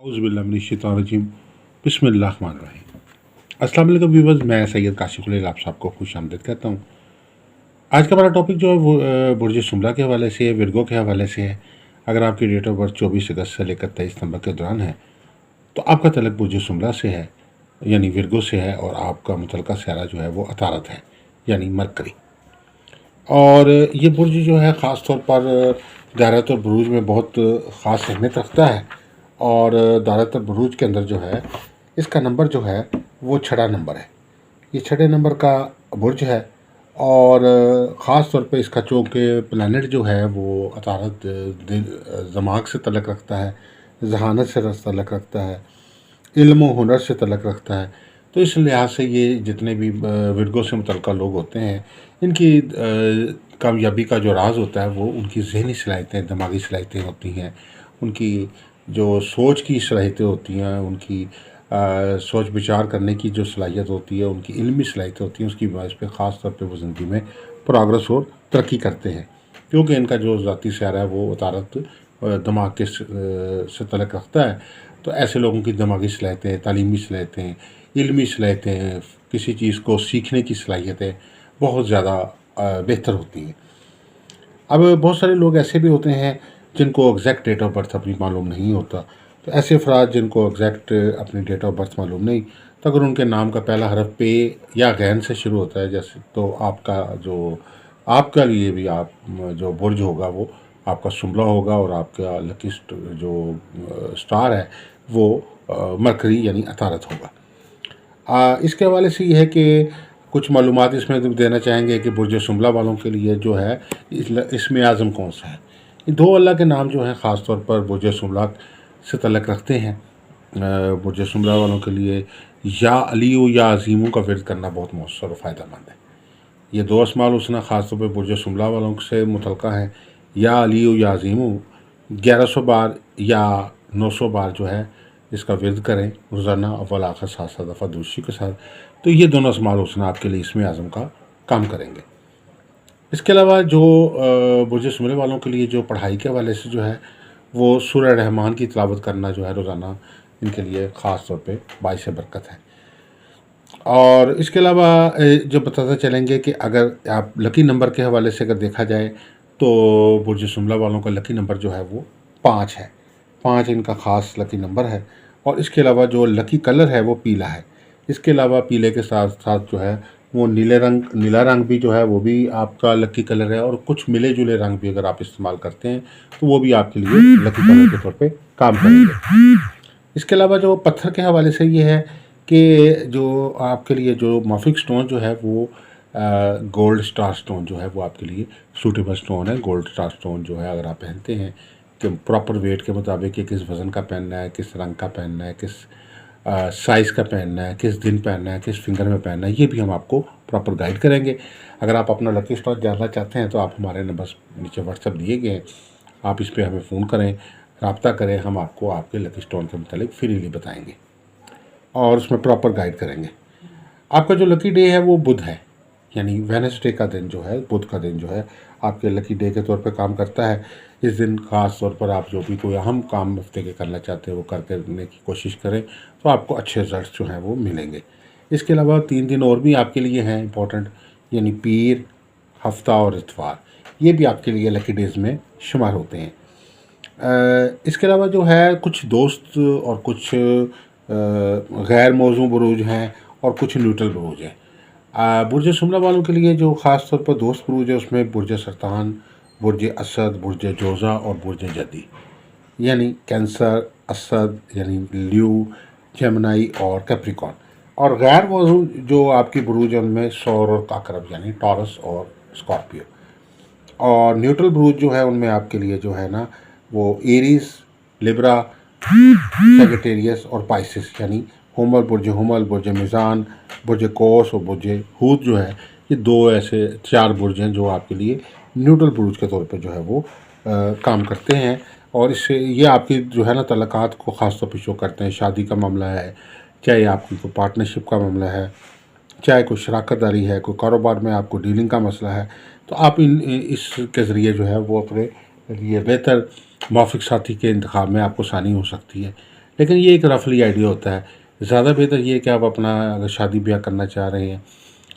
औज़ुबिल्लाहिमिनश्शैतानिर्रजीम बिस्मिल्लाहिर्रहमानिर्रहीम। अस्सलाम वालेकुम व्यूअर्स, मैं सैयद काशिफ खलील आप सबको खुशामदीद कहता हूँ। आज का हमारा टॉपिक जो है वो बुर्ज शुमरा के हवाले से है, विरगो के हवाले से है। अगर आपकी डेट ऑफ बर्थ 24 अगस्त से लेकर 23 नवंबर के दौरान है तो आपका तलक बुर्ज शुमरा से है यानी विरगो से है, और आपका मुतलका सियारा जो है वो अतारत है यानी मरकरी। और ये बुर्ज जो है ख़ास तौर पर दायरत और बुरूज में बहुत ख़ास अहमियत रखता है। और दायरत और बुरूज के अंदर जो है इसका नंबर जो है वो 6 नंबर है। ये 6 नंबर का बुर्ज है, और ख़ास तौर पे इसका चूँकि प्लैनेट जो है वो अतारत दिमाग से तल्लुक़ रखता है, ज़हानत से तल्लुक़ रखता है, इल्म व हुनर से तल्लुक़ रखता है। तो इस लिहाज से ये जितने भी विरगो से मुतल्लिक़ लोग होते हैं, इनकी कामयाबी का जो राज होता है वो उनकी ज़हनी सलाहियतें, दिमागी सलाहियतें होती हैं, उनकी जो सोच की सलाहियतें होती हैं, उनकी सोच विचार करने की जो सलाहियत होती है, उनकी इल्मी सलाहियतें होती हैं, उसकी वजह पे ख़ास तौर पे वो ज़िंदगी में प्रोग्रेस और तरक्की करते हैं। क्योंकि इनका जो ज़ाती सियारा है वो अतारत दिमाग के से तल्लुक़ रखता है। तो ऐसे लोगों की दिमागी सलाहियतें, तालीमी सलाहियतें, इल्मी सलाहियतें, किसी चीज़ को सीखने की सलाहियतें बहुत ज़्यादा बेहतर होती हैं। अब बहुत सारे लोग ऐसे भी होते हैं जिनको एग्जैक्ट डेट ऑफ बर्थ अपनी मालूम नहीं होता। तो ऐसे अफराद जिनको एग्जैक्ट अपनी डेट ऑफ बर्थ मालूम नहीं, तो अगर उनके नाम का पहला हरफ पे या गैन से शुरू होता है जैसे, तो आपका लिए भी आप जो बुर्ज होगा वो आपका शुमला होगा, और आपका लकी जो स्टार है वो मरकरी यानी अतारत होगा। इसके हवाले से ये है कि कुछ मालूमात इसमें देना चाहेंगे कि बुर्ज शुमला वालों के लिए जो है इसमें आज़म कौन सा है। ये दो अल्लाह के नाम जो हैं ख़ास तौर पर बुर्ज शुमला से तल्लुक़ रखते हैं। बुर्ज शुमला वालों के लिए या अलीउ या अज़ीमों का विर्द करना बहुत मौसर और फ़ायदेमंद है। ये दो अस्माउल हुस्ना ख़ास तौर पर बुर्ज शुमला वालों से मुतल्लिक़ा हैं। या अलीउ या अज़ीमों 1100 बार या 900 बार जो है इसका विर्द करें रोज़ाना, अव्वल आखिर 7-7 दफ़ा दूसरी के साथ। तो ये दोनों अस्माउल हुस्ना आपके लिए इसमें आज़म का काम करेंगे। इसके अलावा जो बुर्ज शुमरे वालों के लिए जो पढ़ाई के हवाले से जो है वो सूरह रहमान की तिलावत करना जो है रोज़ाना, इनके लिए ख़ास तौर पे बाइस बरकत है। और इसके अलावा जो बताते चलेंगे कि अगर आप लकी नंबर के हवाले से अगर देखा जाए तो बुर्ज शुमला वालों का लकी नंबर जो है वो 5 है। 5 इनका ख़ास लकी नंबर है। और इसके अलावा जो लकी कलर है वो पीला है। इसके अलावा पीले के साथ साथ जो है वो नीला रंग भी जो है वो भी आपका लकी कलर है, और कुछ मिले जुले रंग भी अगर आप इस्तेमाल करते हैं तो वो भी आपके लिए लकी कलर के तौर पे काम करेंगे। इसके अलावा जो पत्थर के हवाले से ये है कि जो आपके लिए जो माफिक स्टोन जो है वो गोल्ड स्टार स्टोन जो है वो आपके लिए सूटेबल स्टोन है। गोल्ड स्टार स्टोन जो है अगर आप पहनते हैं कि प्रॉपर वेट के मुताबिक कि किस वज़न का पहनना है, किस रंग का पहनना है, किस साइज़ का पहनना है, किस दिन पहनना है, किस फिंगर में पहनना है, ये भी हम आपको प्रॉपर गाइड करेंगे। अगर आप अपना लकी स्टोन जानना चाहते हैं तो आप हमारे नंबर नीचे व्हाट्सएप दिए गए हैं, आप इस पर हमें फ़ोन करें, रब्ता करें, हम आपको आपके लकी स्टोन के मुतालिक फ्रीली बताएंगे और उसमें प्रॉपर गाइड करेंगे। आपका जो लकी डे है वो बुध है, यानी वेडनेसडे का दिन जो है, बुध का दिन जो है आपके लकी डे के तौर पे काम करता है। इस दिन ख़ास तौर पर आप जो भी कोई अहम काम हफ्ते के करना चाहते हैं वो करने की कोशिश करें तो आपको अच्छे रिजल्ट जो हैं वो मिलेंगे। इसके अलावा 3 दिन और भी आपके लिए हैं इंपॉर्टेंट, यानी पीर, हफ्ता और इतवार, ये भी आपके लिए लकी डेज़ में शुमार होते हैं। इसके अलावा जो है कुछ दोस्त और कुछ गैर मौजू बुरूज हैं और कुछ न्यूट्रल बुरूज हैं। बुर्ज शुमला वालों के लिए जो ख़ास तौर पर दोस्त बुरूज है उसमें बुर्ज सरतान, बुर्ज असद, बुर्ज जोज़ा और बुर्ज जदी, यानी कैंसर, असद यानी ल्यू, जेमिनी और कैप्रिकॉन। और गैर मौजू जो आपकी बुरूज है उनमें सौर और अकरब यानी टॉरस और स्कॉर्पियो। और न्यूट्रल बुरूज जो है उनमें आपके लिए जो है ना वो एरीज, लिब्रा, सेजिटेरियस और पाइसिस, यानी हुमल, बुर्ज मिज़ान, बुर्ज कोस और बुर्ज हूत जो है, ये 2 ऐसे 4 बुर्ज हैं जो आपके लिए न्यूट्रल बुर्ज के तौर पे जो है वो काम करते हैं। और इससे ये आपकी जो है ना तल्लुकात को ख़ास तौर पे शो करते हैं। शादी का मामला है, चाहे आपकी कोई पार्टनरशिप का मामला है, चाहे कोई शराकत दारी है, कोई कारोबार में आपको डीलिंग का मसला है, तो आप इसके ज़रिए जो है वो अपने लिए बेहतर मौफिक साथी के इंतखाब में आपको आसानी हो सकती है। लेकिन ये एक रफली आइडिया होता है। ज़्यादा बेहतर ये है कि आप अपना अगर शादी ब्याह करना चाह रहे हैं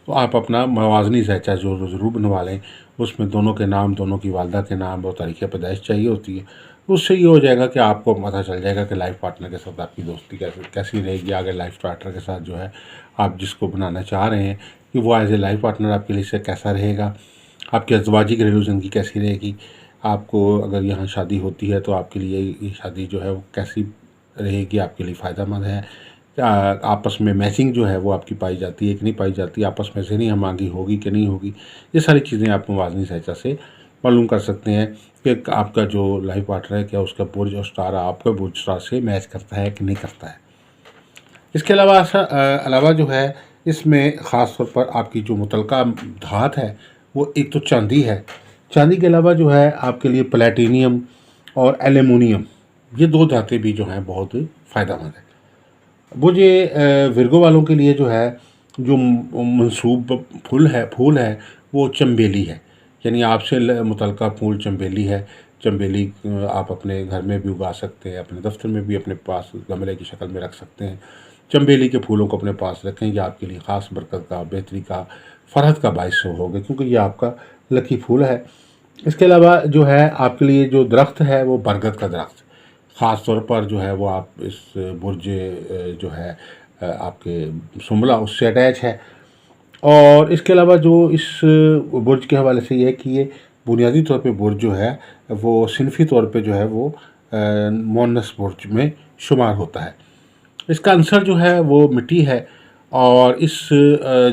तो आप अपना मवाज़नी ज़ैचा जो ज़रूर बनवा लें। उसमें दोनों के नाम, दोनों की वालदा के नाम और तारीख़ पैदाइश चाहिए होती है। उससे ये हो जाएगा कि आपको पता चल जाएगा कि लाइफ़ पार्टनर के साथ आपकी दोस्ती कैसी रहेगी। आगे लाइफ़ पार्टनर के साथ जो है आप जिसको बनाना चाह रहे हैं कि वो एज़ ए लाइफ़ पार्टनर आपके लिए से कैसा रहेगा, आपकी अज़वाजी घरेलू ज़िंदगी कैसी रहेगी। आपको अगर यहाँ शादी होती है तो आपके लिए ये शादी जो है वो कैसी रहेगी, आपके लिए फ़ायदेमंद है। आपस में मैचिंग जो है वो आपकी पाई जाती है कि नहीं पाई जाती, आपस में ज़हनी हम-आहंगी होगी कि नहीं होगी। ये सारी चीज़ें आप मवाज़नी ज़ैचा से मालूम कर सकते हैं कि आपका जो लाइफ़ पार्टनर है, क्या उसका बुर्ज और सितारा आपके बुर्ज सितारा से मैच करता है कि नहीं करता है। इसके अलावा जो है इसमें ख़ास तौर पर आपकी जो मुतलका धात है वो एक तो चांदी है। चांदी के अलावा जो है आपके लिए प्लैटिनियम और एल्युमिनियम, ये 2 धातें भी जो हैं बहुत फ़ायदेमंद है। वो ये विर्गो वालों के लिए जो है जो मनसूब फूल है वो चंबेली है। यानी आपसे मुतलका फूल चंबेली है। चंबेली आप अपने घर में भी उगा सकते हैं, अपने दफ्तर में भी अपने पास गमले की शक्ल में रख सकते हैं। चंबेली के फूलों को अपने पास रखें, ये आपके लिए ख़ास बरकत का, बेहतरी का, फ़रहत का बाइस होगा, क्योंकि ये आपका लकी फूल है। इसके अलावा जो है आपके लिए जो दरख्त है वो बरगद का दरख्त ख़ास तौर पर जो है वो आप इस बुर्ज जो है आपके सुंबला उससे अटैच है। और इसके अलावा जो इस बुर्ज के हवाले से ये है कि ये बुनियादी तौर पे बुर्ज जो है वो सिनफ़ी तौर पे जो है वो मुअन्नस बुर्ज में शुमार होता है। इसका अंसर जो है वो मिट्टी है। और इस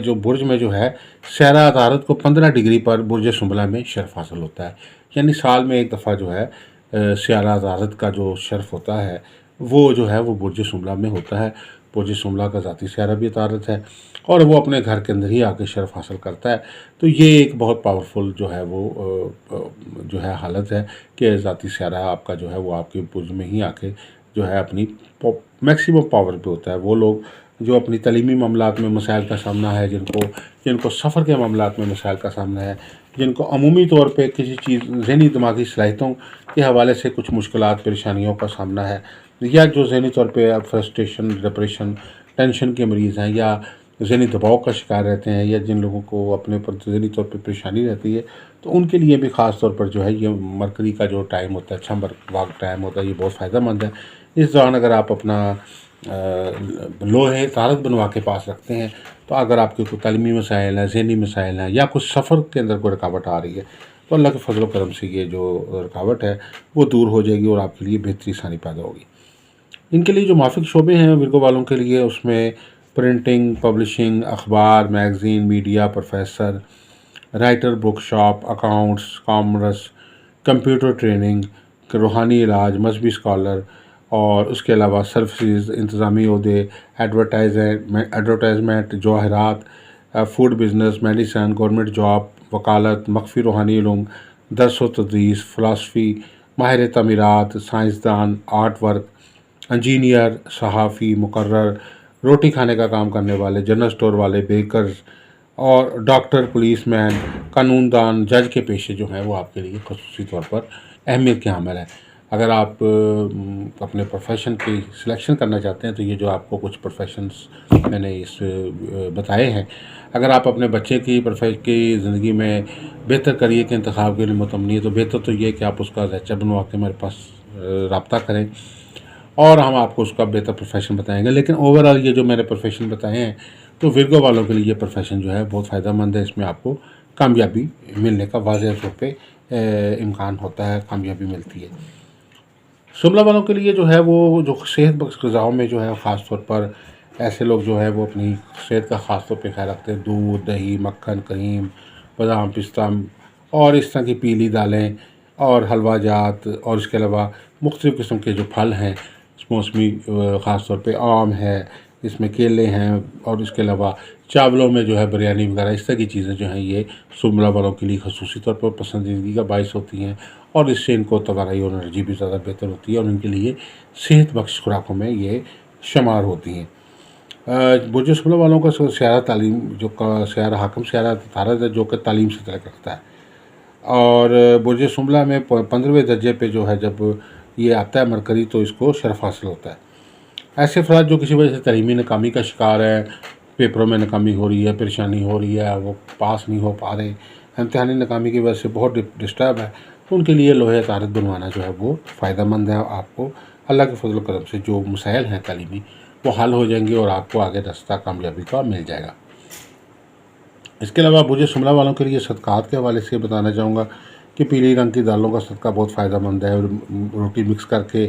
जो बुर्ज में जो है सहरा अतारत को 15 डिग्री पर बुर्ज सुंबला में शर्फ हासिल होता है। यानी साल में एक दफ़ा जो है सहरा अतारत का जो शर्फ होता है वो जो है वो बुर्ज सुंबला में होता है। बुर्ज सुंबला का ज़ाती सहरा भी अतारत है और वो अपने घर के अंदर ही आके शर्फ हासिल करता है। तो ये एक बहुत पावरफुल जो है वो जो है हालत है कि ज़ाती सहरा आपका जो है वो आपके बुर्ज में ही आके जो है अपनी मैक्सिमम पावर पे होता है। वो लोग जो अपनी तलीमी मामलात में मसाइल का सामना है, जिनको सफ़र के मामलात में मसाइल का सामना है, जिनको अमूमी तौर पे किसी चीज़ ज़हनी दिमागी सलाहियतों के हवाले से कुछ मुश्किलात परेशानियों का सामना है, या जो ज़हनी तौर पे फ्रस्ट्रेशन, डिप्रेशन, टेंशन के मरीज़ हैं, या ज़हनी दबाव का शिकार रहते हैं, या जिन लोगों को अपने ऊपर ज़हनी तौर पे परेशानी रहती है, तो उनके लिए भी ख़ास तौर पर जो है ये मरकरी का जो टाइम होता है, अच्छा वाक़ टाइम होता है, ये बहुत फ़ायदेमंद है। इस दौरान अगर आप अपना लोहे तारत बनवा के पास रखते हैं तो अगर आपके कोई तालीमी मसाइल हैं, ज़हनी मसाइल हैं, या कुछ सफ़र के अंदर कोई रुकावट आ रही है तो अल्लाह के फजल करम से ये जो रुकावट है वो दूर हो जाएगी और आपके लिए बेहतरी आसानी पैदा होगी। इनके लिए जो माफ़िक शोबे हैं विर्गो वालों के लिए, उसमें प्रिंटिंग, पब्लिशिंग, अखबार, magazine, media, professor, writer, book shop, accounts, commerce, computer training, रूहानी इलाज, मजहबी स्कॉलर और उसके अलावा सर्विसेज, इंतज़ामी ओहदे, एडवर्टाइजमेंट, जवाहरात, food business, medicine, government job, वकालत, मख्फी रूहानी इल्म, दर्स व तदरीस, फ़िलासफ़ी, माहिर तमीरात, साइंसदान, आर्ट वर्क, इंजीनियर, सहाफ़ी, मुकर्रर, रोटी खाने का काम करने वाले, जनरल स्टोर वाले, बेकर्स और डॉक्टर, पुलिसमैन, कानूनदान, जज के पेशे जो हैं वो आपके लिए ख़ुसूसी तौर पर अहमियत के हामिल हैं। अगर आप अपने प्रोफेशन की सिलेक्शन करना चाहते हैं तो ये जो आपको कुछ प्रोफेशंस मैंने बताए हैं, अगर आप अपने बच्चे की ज़िंदगी में बेहतर करियर के इंतखाब के लिए मुतमनी है तो बेहतर तो ये है कि आप उसका ज़ैचा बनवा के हमारे पास रब्ता करें और हम आपको उसका बेहतर प्रोफेशन बताएंगे। लेकिन ओवरऑल ये जो मैंने प्रोफेशन बताए हैं तो विर्गो वालों के लिए ये प्रोफेशन जो है बहुत फ़ायदेमंद है। इसमें आपको कामयाबी मिलने का वाज़ेह तौर पे इम्कान होता है, कामयाबी मिलती है। शिमला वालों के लिए जो है वो जो सेहत बख्श ग़िज़ाओं में जो है ख़ास तौर पर ऐसे लोग जो है वो अपनी सेहत का ख़ास तौर पे ख़्याल रखते हैं। दूध, दही, मक्खन, करीम, बादाम, पिस्ता और इस तरह की पीली दालें और हलवा जात और इसके अलावा मुख्तलिफ़ किस्म के जो फल हैं, मौसमी ख़ास तौर पे आम है, इसमें केले हैं और इसके अलावा चावलों में जो है बिरयानी वगैरह इस तरह की चीज़ें जो हैं ये शिमला वालों के लिए ख़ुसूसी तौर पर पसंदीदगी का बाइस होती हैं और इससे इनको तवानाई और एनर्जी भी ज़्यादा बेहतर होती है और इनके लिए सेहत बख्श खुराकों में ये शुमार होती हैं। बुर्ज शिमला वालों का स्यारा तालीम जो स्यारा हाकिम स्यारा तारत है जो कि तालीम से तल्लुक़ रखता है और बुर्ज शिमला में 15वें दर्जे पे जो है जब ये आता है मरकरी तो इसको शर्फ हासिल होता है। ऐसे अफराद जो किसी वजह से तलीमी नाकामी का शिकार है, पेपरों में नाकामी हो रही है, परेशानी हो रही है, वो पास नहीं हो पा रहे, इम्तहानी नाकामी की वजह से बहुत डिस्टर्ब है, तो उनके लिए लोहे तारत बनवाना जो है वो फ़ायदेमंद है। आपको अल्लाह के फजल करम से जो मसाइल हैं तालीमी वो हल हो जाएंगे और आपको आगे रास्ता कामयाबी का मिल जाएगा। इसके अलावा बुर्ज शुमला वालों के लिए सदक़ात के हवाले से बताना चाहूँगा कि पीली रंग की दालों का सदका बहुत फ़ायदेमंद है। रोटी मिक्स करके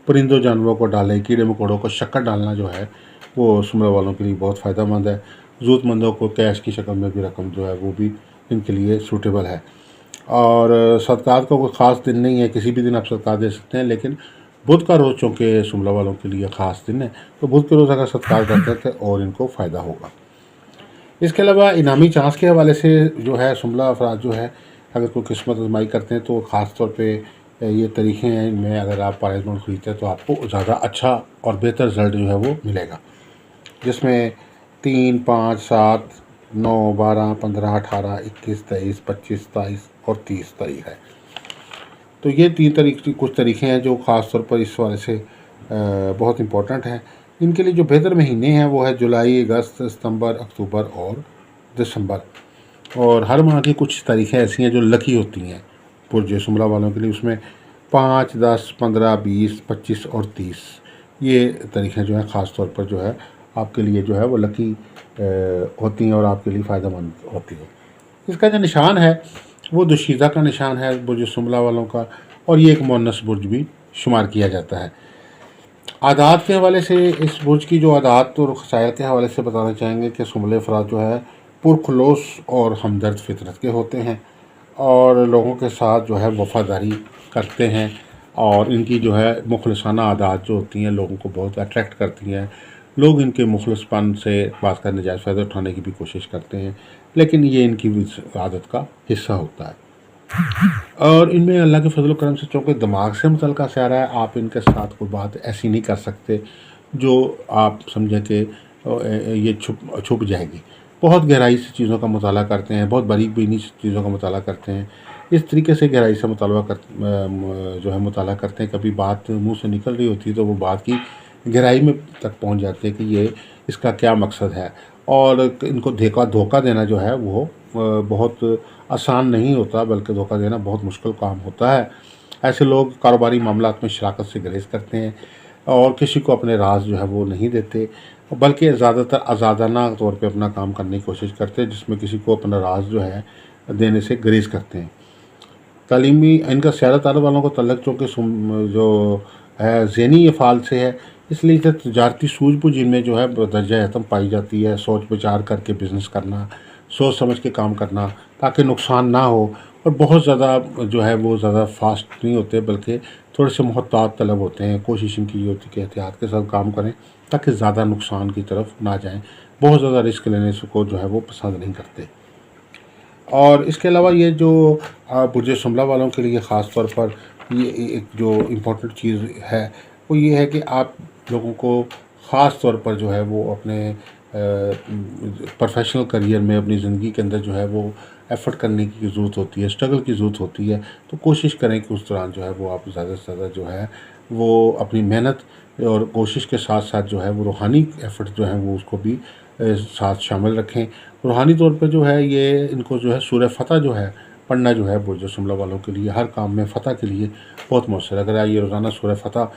परिंदों जानवरों को डालें, कीड़े मकोड़ों को शक्कर डालना जो है वो शुमला वालों के लिए बहुत फ़ायदेमंद है। ज़रूरतमंदों को कैश की शक्ल में भी रकम जो है वो भी इनके लिए सूटेबल है। और सदक़ात का कोई ख़ास दिन नहीं है, किसी भी दिन आप सदक़ात दे सकते हैं, लेकिन बुध का रोज़ चूँकि शुमला वालों के लिए ख़ास दिन है, तो बुध के रोज़ अगर सदक़ात करते थे और इनको फ़ायदा होगा। इसके अलावा इनामी चांस के हवाले से जो है शुमला अफराद जो है अगर कोई किस्मत आजमाई करते हैं तो ख़ास तौर पे ये तरीक़े हैं, इनमें अगर आप प्राइज़ बॉन्ड ख़रीदते हैं तो आपको ज़्यादा अच्छा और बेहतर रिज़ल्ट जो है वो मिलेगा, जिसमें 3, 5, 7, 9, 12, 15, 18, 21, 23, 25, 27 और 30 तारीख है। तो ये 3 तरीक़े कुछ तरीक़े हैं जो ख़ास तौर पर इस हवाले से बहुत इम्पोर्टेंट हैं। इनके लिए जो बेहतर महीने हैं वो है जुलाई, अगस्त, सितंबर, अक्टूबर और दिसंबर। और हर माह की कुछ तारीखें ऐसी हैं जो लकी होती हैं बुर्ज शुमला वालों के लिए, उसमें 5, 10, 15, 20, 25 और 30 ये तारीखें जो हैं ख़ास तौर पर जो है आपके लिए जो है वो लकी होती हैं और आपके लिए फ़ायदेमंद होती है। इसका जो निशान है वो दुशीज़ा का निशान है बुर्ज शुमला वालों का, और ये एक मुअन्नस बुर्ज भी शुमार किया जाता है। आदात के हवाले से इस बुर्ज की जो आदात और खसाइल के हवाले से बताना चाहेंगे कि शुमले अफराद जो है पुरखलूस और हमदर्द फितरत के होते हैं और लोगों के साथ जो है वफ़ादारी करते हैं, और इनकी जो है मुखलसाना आदात जो होती हैं लोगों को बहुत अट्रैक्ट करती हैं। लोग इनके मुखलसपन से बात का नजायज़ फ़ायदा उठाने की भी कोशिश करते हैं, लेकिन ये इनकी आदत का हिस्सा होता है। और इनमें अल्लाह के फजल करम से चूँकि दिमाग से मुतल्लिक़ सारा है, आप इनके साथ कोई बात ऐसी नहीं कर सकते जो आप समझें कि ये छुप जाएगी। बहुत गहराई से चीज़ों का मुताला करते हैं, बहुत बारीक बीनी चीज़ों का मुताला करते हैं। इस तरीके से गहराई से जो है मुताला करते हैं, कभी बात मुँह से निकल रही होती है तो वो बात की गहराई में तक पहुँच जाते हैं कि ये इसका क्या मकसद है। और इनको धोखा देना जो है वो बहुत आसान नहीं होता, बल्कि धोखा देना बहुत मुश्किल काम होता है। ऐसे लोग कारोबारी मामलात में शराकत से गुरेज़ करते हैं और किसी को अपने राज जो है वो नहीं देते, बल्कि ज़्यादातर आज़ादाना तौर पे अपना काम करने की कोशिश करते हैं, जिसमें किसी को अपना राज जो है देने से गुरेज़ करते हैं। तालीमी इनका सियारत ताल्लुक़ वालों को तल्लुक़ चूँकि जो है ज़हनी अफ़ाल से है, इसलिए इसे तजारती सूझबूझ इनमें जो है दर्जा हतम पाई जाती है। सोच विचार करके बिज़नेस करना, सोच समझ के काम करना ताकि नुकसान ना हो, और बहुत ज़्यादा जो है वो ज़्यादा फास्ट नहीं होते, बल्कि थोड़े से मोहतात तलब होते हैं। कोशिश इनकी ये होती है कि एहतियात के साथ काम करें ताकि ज़्यादा नुकसान की तरफ ना जाएं। बहुत ज़्यादा रिस्क लेने को जो है वो पसंद नहीं करते। और इसके अलावा ये जो बुर्ज शुमला वालों के लिए ख़ास तौर पर ये एक जो इम्पोर्टेंट चीज़ है वो ये है कि आप लोगों को ख़ास तौर पर जो है वो अपने प्रोफेशनल करियर में अपनी ज़िंदगी के अंदर जो है वो एफ़र्ट करने की ज़रूरत होती है, स्ट्रगल की ज़रूरत होती है। तो कोशिश करें कि उस दौरान जो है वो आप ज़्यादा से ज़्यादा जो है वो अपनी मेहनत और कोशिश के साथ साथ जो है वो रूहानी एफ़र्ट जो है वो उसको भी साथ शामिल रखें। रूहानी तौर पे जो है ये इनको जो है सूरह फ़तह जो है पढ़ना जो है बुर्ज शुमला वालों के लिए हर काम में फ़तह के लिए बहुत मौसर। अगर ये रोज़ाना सूरह फ़तह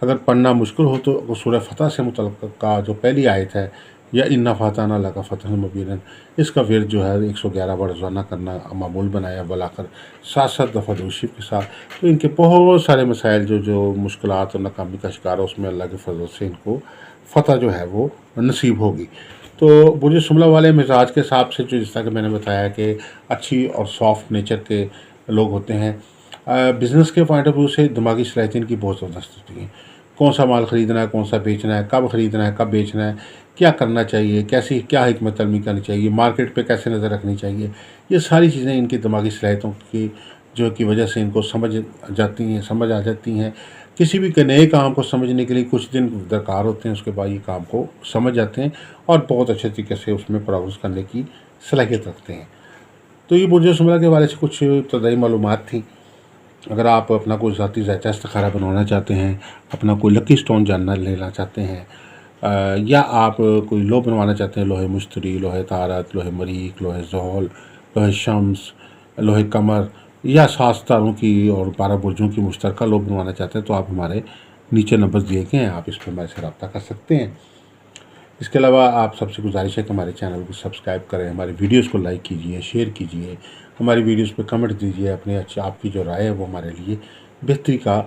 अगर पढ़ना मुश्किल हो तो सूरह फ़तह से मुतल्लिक़ का जो पहली आयत है या इन्ना फ़तहना लका फ़तहन मुबीनन, इसका विर्द जो है 111 बार रोज़ाना करना मामूल बनाया, बुलाकर 7-7 दफ़ा दूशी के साथ। तो इनके बहुत सारे मसाइल जो मुश्किलात और नाकामी का शिकार है उसमें अल्लाह के फजल से इनको फ़तह जो है वो नसीब होगी। तो बुर्ज शुमला वाले मिजाज के हिसाब से जो जिस तरह कि मैंने बताया कि अच्छी और सॉफ्ट नेचर के लोग होते हैं। बिज़नेस के पॉइंट ऑफ व्यू से दिमागी सलाहियत इनकी बहुत ज़बरदस्त होती है। कौन सा माल ख़रीदना है, कौन सा बेचना है, कब ख़रीदना है, कब बेचना है, क्या करना चाहिए, क्या हिकमत अमली करनी चाहिए, मार्केट पे कैसे नज़र रखनी चाहिए, ये सारी चीज़ें इनकी दिमागी सलाहियतों की वजह से इनको समझ आ जाती हैं। किसी भी नए काम को समझने के लिए कुछ दिन दरकार होते हैं, उसके बाद ये काम को समझ जाते हैं और बहुत अच्छे तरीके से उसमें प्रोग्रेस करने की सलाहियत रखते हैं। तो ये बुर्ज शुमला के हवाले से कुछ इब्तदाई मालूमात थी। अगर आप अपना कोई ज़ाती ज़ायचा इस्तिखारा बनवाना चाहते हैं, अपना कोई लकी स्टोन जानना लेना चाहते हैं, या आप कोई लो बनवाना चाहते हैं, लोहे मुश्तरी, लोहे तारत, लोहे मरीक, लोहे ज़ोहल, लोहे शम्स, लोहे कमर, या 7 सितारों की और 12 बुर्जों की मुश्तरका लो बनवाना चाहते हैं, तो आप हमारे नीचे नंबर दिए गए हैं, आप इस पर हमारे से रब्ता कर सकते हैं। इसके अलावा आप सबसे गुजारिश है कि हमारे चैनल को सब्सक्राइब करें, हमारी वीडियोस को लाइक कीजिए, शेयर कीजिए, हमारी वीडियोस पे कमेंट दीजिए। अपने अच्छे आपकी जो राय है वो हमारे लिए बेहतरी का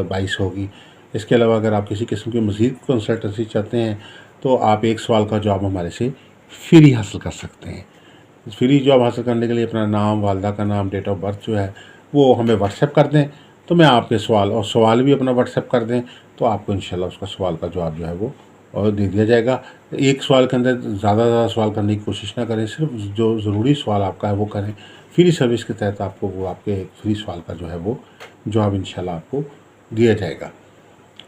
बाइस होगी। इसके अलावा अगर आप किसी किस्म की मज़ीद कंसल्टेंसी चाहते हैं तो आप एक सवाल का जवाब हमारे से फ्री हासिल कर सकते हैं। फ्री जॉब हासिल करने के लिए अपना नाम, वालदा का नाम, डेट ऑफ बर्थ जो है वो हमें व्हाट्सएप कर दें, तो मैं आपके सवाल भी अपना व्हाट्सएप कर दें, तो आपको इंशाल्लाह उसका सवाल का जवाब जो है वो और दे दिया जाएगा। एक सवाल के अंदर ज़्यादा सवाल करने की कोशिश ना करें, सिर्फ जो ज़रूरी सवाल आपका है वो करें। फ्री सर्विस के तहत आपको वो आपके फ्री सवाल का जो है वो जवाब इंशाल्लाह आपको दिया जाएगा।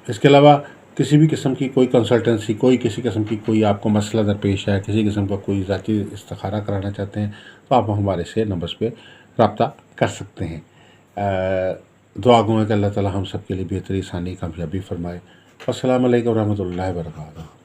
इसके अलावा किसी भी किस्म की कोई कंसल्टेंसी, कोई किसी किस्म की कोई आपको मसला दरपेश है, किसी किस्म का कोई ज़ाती इस्तिखारा कराना चाहते हैं, तो आप हमारे से नंबर्स पे रब्ता कर सकते हैं। दुआ गो है कि अल्लाह ताला हम सब के लिए बेहतरी, आसानी, कामयाबी फ़रमाए। अस्सलामु अलैकुम रहमतुल्लाहि व बरकातहू।